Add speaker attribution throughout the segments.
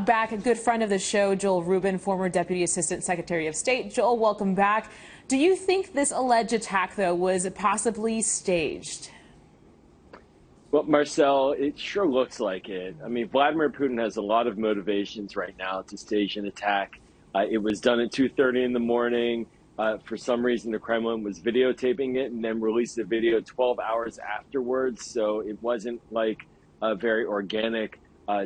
Speaker 1: back a good friend of the show, Joel Rubin, former Deputy Assistant Secretary of State. Joel, welcome back. Do you think this alleged attack, though, was possibly staged?
Speaker 2: Well, Marcel, it sure looks like it. I mean, Vladimir Putin has a lot of motivations right now to stage an attack. It was done at 2:30 in the morning. For some reason, the Kremlin was videotaping it and then released the video 12 hours afterwards. So it wasn't like a very organic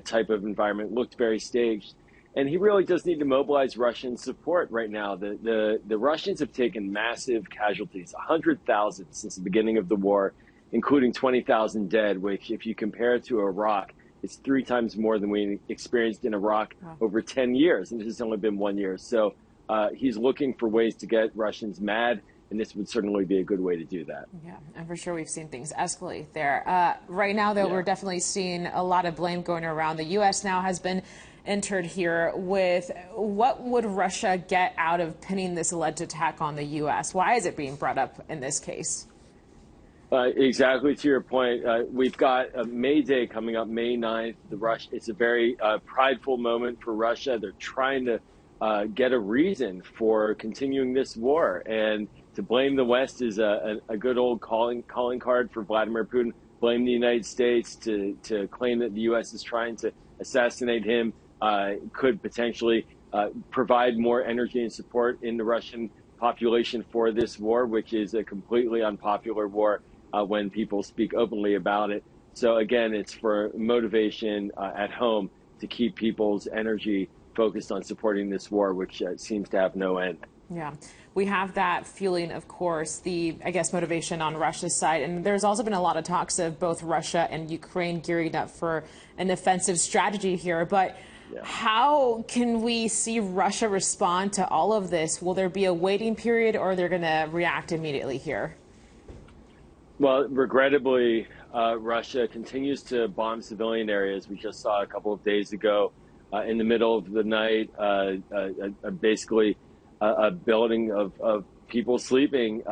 Speaker 2: type of environment. It looked very staged. And he really does need to mobilize Russian support right now. The Russians have taken massive casualties, 100,000 since the beginning of the war, including 20,000 dead, which if you compare it to Iraq, it's 3 times more than we experienced in Iraq over 10 years. And this has only been 1 year. So he's looking for ways to get Russians mad. And this would certainly be a good way to do that.
Speaker 1: Yeah, and for sure we've seen things escalate there. Right now, though, we're definitely seeing a lot of blame going around. The U.S. now has been entered here with what would Russia get out of pinning this alleged attack on the U.S.? Why is it being brought up in this case?
Speaker 2: Exactly to your point. We've got a May Day coming up, May 9th. It's a very prideful moment for Russia. They're trying to get a reason for continuing this war. And to blame the West is a good old calling card for Vladimir Putin. Blame the United States to claim that the U.S. is trying to assassinate him could potentially provide more energy and support in the Russian population for this war, which is a completely unpopular war when people speak openly about it. So again, it's for motivation at home to keep people's energy focused on supporting this war, which seems to have no end.
Speaker 1: Yeah, we have that fueling, of course, the, I guess, motivation on Russia's side. And there's also been a lot of talks of both Russia and Ukraine gearing up for an offensive strategy here. But how can we see Russia respond to all of this? Will there be a waiting period, or they're going to react immediately here?
Speaker 2: Well, regrettably, Russia continues to bomb civilian areas. We just saw a couple of days ago in the middle of the night, basically a building of people sleeping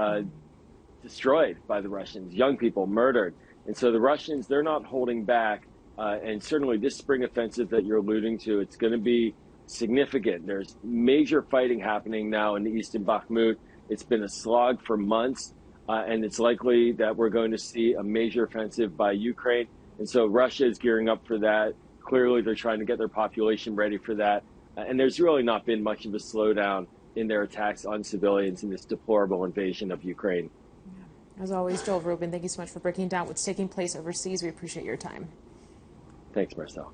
Speaker 2: destroyed by the Russians, young people murdered. And so the Russians, they're not holding back. And certainly this spring offensive that you're alluding to, it's going to be significant. There's major fighting happening now in the eastern Bakhmut. It's been a slog for months, and it's likely that we're going to see a major offensive by Ukraine. And so Russia is gearing up for that. Clearly, they're trying to get their population ready for that. And there's really not been much of a slowdown in their attacks on civilians in this deplorable invasion of Ukraine.
Speaker 1: As always, Joel Rubin, thank you so much for breaking down what's taking place overseas. We appreciate your time.
Speaker 2: Thanks, Marcel.